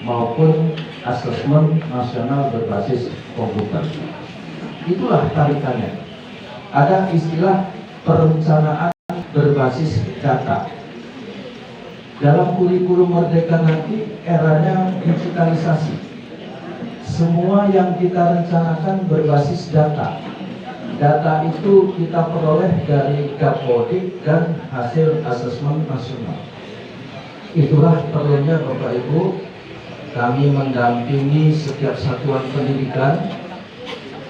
maupun asesmen nasional berbasis komputer. Itulah tarikannya. Ada istilah perencanaan berbasis data. Dalam kurikulum Merdeka nanti eranya digitalisasi. Semua yang kita rencanakan berbasis data. Data itu kita peroleh dari Gapodi dan hasil asesmen nasional. Itulah perlunya Bapak Ibu, kami mendampingi setiap satuan pendidikan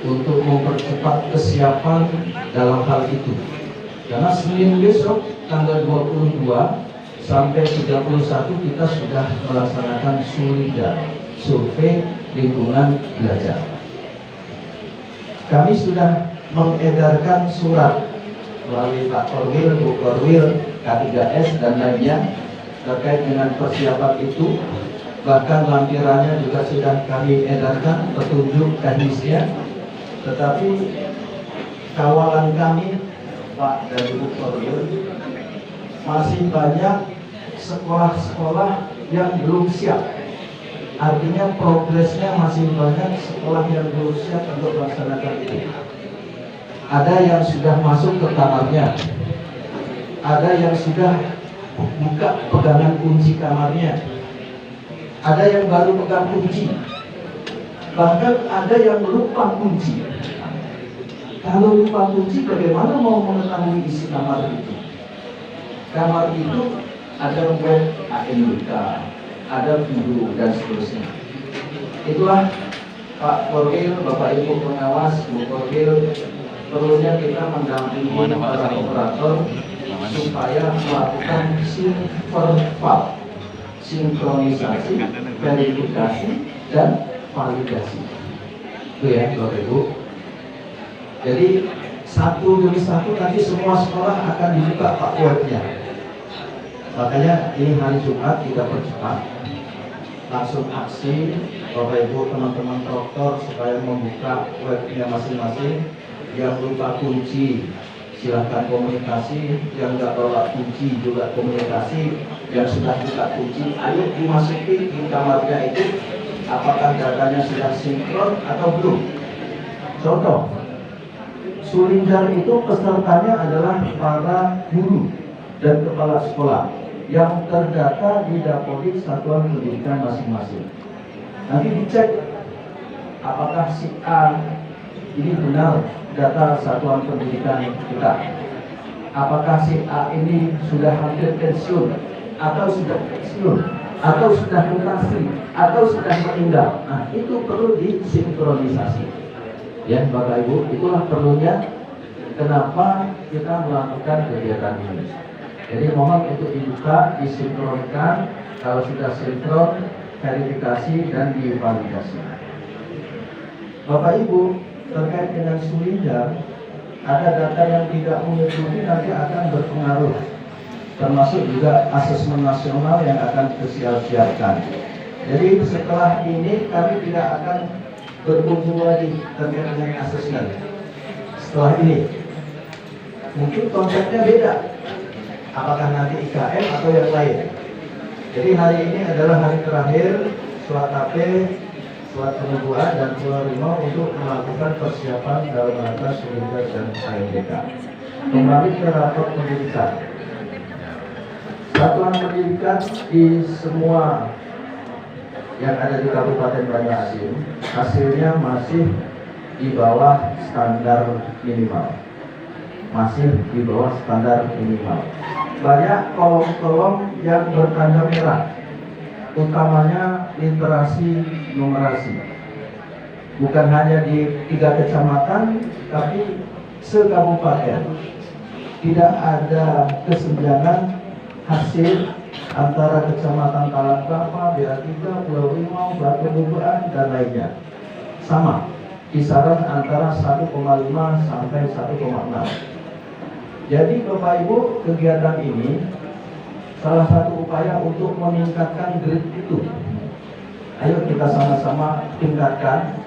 untuk mempercepat kesiapan dalam hal itu. Karena Senin besok tanggal 22 sampai 31 kita sudah melaksanakan SULIDA, survei lingkungan belajar. Kami sudah mengedarkan surat melalui Pak Korwil, Bu Korwil, K3S dan lainnya terkait dengan persiapan itu. Bahkan lampirannya juga sudah kami edarkan petunjuk teknisnya. Tetapi kawalan kami, Pak dan Ibu Korwil, masih banyak sekolah-sekolah yang belum siap. Artinya progresnya masih banyak sekolah yang belum siap untuk melaksanakan itu. Ada yang sudah masuk ke kamarnya, ada yang sudah buka pegangan kunci kamarnya, ada yang baru pegang kunci, bahkan ada yang lupa kunci. Kalau lupa kunci, bagaimana mau mengetahui isi kamar itu? Kamar itu ada web ANWK, ada video dan seterusnya. Itulah Pak Korwil, Bapak Ibu pengawas, Bu Korwil, perlunya kita mendampingi para operator supaya melakukan sinkronval, sinkronisasi, verifikasi, dan validasi. Itu ya Bapak Ibu. Jadi satu demi satu nanti semua sekolah akan dibuka Pak webnya. Makanya ini hari Jumat kita percepat, langsung aksi Bapak Ibu teman-teman proktor supaya membuka webnya masing-masing. Yang lupa kunci silahkan komunikasi, yang nggak bawa kunci juga komunikasi, yang sudah buka kunci ayo dimasuki di kamarnya itu, apakah datanya sudah sinkron atau belum. Contoh, Sulinjar itu pesertanya adalah para guru dan kepala sekolah yang terdata di Dapodik satuan pendidikan masing-masing. Nanti dicek apakah si A ini benar data satuan pendidikan kita. Apakah si A ini sudah hampir pensiun, atau sudah pensiun, atau sudah mutasi, atau sudah meninggal. Nah, itu perlu disinkronisasi. Ya, Bapak Ibu, itulah perlunya kenapa kita melakukan kegiatan ini. Jadi mohon untuk dibuka, disinkronkan, kalau sudah sinkron, verifikasi dan divalidasi. Bapak Ibu, terkait dengan Sulinjar, ada data yang tidak mengikuti nanti akan berpengaruh, termasuk juga asesmen nasional yang akan disiapkan. Jadi setelah ini kami tidak akan berkunjung lagi terkait dengan asesmen. Setelah ini mungkin konsepnya beda, apakah nanti IKM atau yang lain. Jadi hari ini adalah hari terakhir surat AP, surat penubuhan dan penerima untuk melakukan persiapan dalam rangka Sulinjar dan ANWK. Kembali ke rapor pendidikan. Satuan pendidikan di semua yang ada di Kabupaten Banjarmasin hasilnya masih di bawah standar minimal. Masih di bawah standar minimal. Banyak kolom-kolom yang bertanda merah, utamanya literasi numerasi. Bukan hanya di 3 kecamatan, tapi se-kabupaten. Tidak ada kesenjangan hasil antara kecamatan Talangkapa, BA3, Pulau Rimau, Batu Bubuan, dan lainnya. Sama, kisaran antara 1,5 sampai 1,6. Jadi Bapak Ibu, kegiatan ini salah satu upaya untuk meningkatkan grade itu. Ayo kita sama-sama tingkatkan.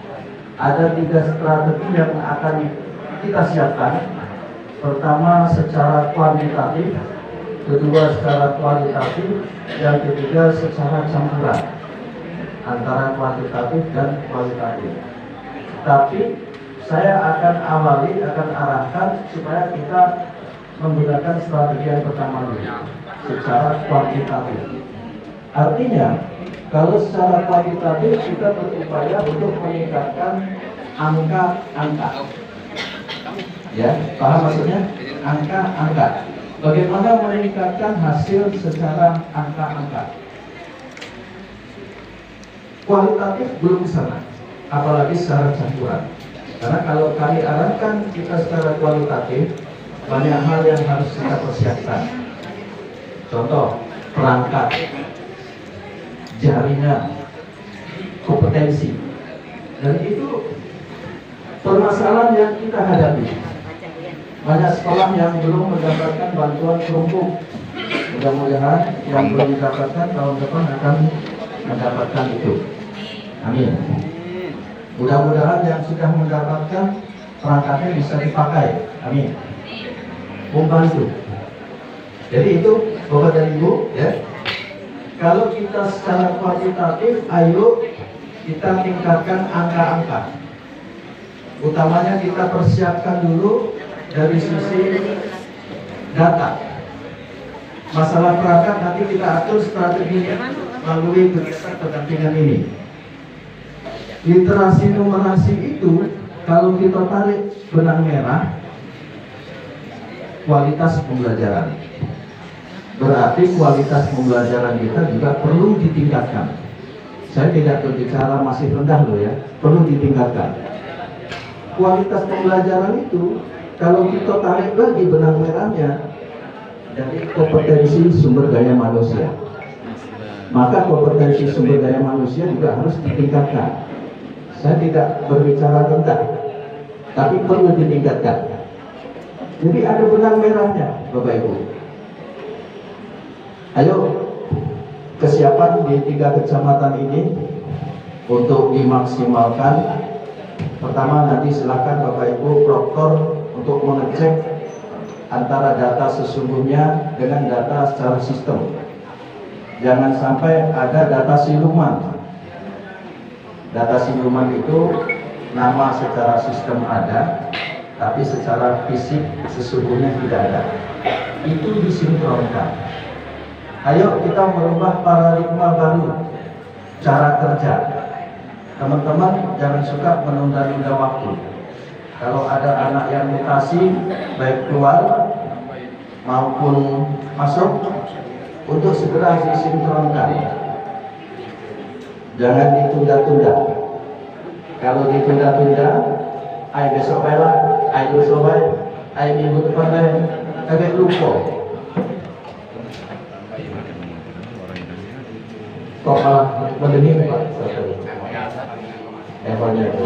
Ada 3 strategi yang akan kita siapkan. Pertama secara kuantitatif, kedua secara kualitatif, yang ketiga secara campuran. antara kuantitatif dan kualitatif. Tapi saya akan arahkan supaya kita menggunakan strategi yang pertama dulu, secara kuantitatif. Artinya, kalau secara kuantitatif kita berupaya untuk meningkatkan angka-angka. Ya, paham maksudnya? Angka-angka. Bagaimana meningkatkan hasil secara angka-angka? Kualitatif belum sana, apalagi secara campuran. Karena kalau kami arahkan kita secara kualitatif, banyak hal yang harus kita persiapkan. Contoh, perangkat, jaringan, kompetensi. Dan itu permasalahan yang kita hadapi. Banyak sekolah yang belum mendapatkan bantuan kerupuk. Mudah-mudahan yang belum mendapatkan tahun depan akan mendapatkan itu. Amin. Mudah-mudahan yang sudah mendapatkan perangkatnya bisa dipakai. Amin. Membantu. Jadi itu Bapak dan Ibu, ya. Kalau kita secara kuantitatif, ayo kita tingkatkan angka-angka. Utamanya kita persiapkan dulu dari sisi data. Masalah perangkat nanti kita atur strateginya melalui kegiatan pendampingan ini. Literasi numerasi itu kalau kita tarik benang merah, kualitas pembelajaran. Berarti kualitas pembelajaran kita juga perlu ditingkatkan. Saya tidak berbicara masih rendah loh ya, perlu ditingkatkan. Kualitas pembelajaran itu kalau kita tarik lagi benang merahnya dari kompetensi sumber daya manusia, maka kompetensi sumber daya manusia juga harus ditingkatkan. Saya tidak berbicara rendah, tapi perlu ditingkatkan. Jadi ada benang merahnya, Bapak Ibu. Ayo, kesiapan di 3 kecamatan ini untuk dimaksimalkan. Pertama, nanti silakan Bapak Ibu proktor untuk mengecek antara data sesungguhnya dengan data secara sistem. Jangan sampai ada data siluman. Data siluman itu nama secara sistem ada, tapi secara fisik sesungguhnya tidak ada. Itu disinkronkan. Ayo kita merubah paradigma baru, cara kerja. Teman-teman jangan suka menunda-nunda waktu. Kalau ada anak yang mutasi, baik keluar maupun masuk, untuk segera disinkronkan. Jangan ditunda-tunda. Kalau ditunda-tunda, ay besok baiklah, ay lusa baik, ay minggu depan baik, agak lupa. Kok malah mendengar Pak? Emangnya itu.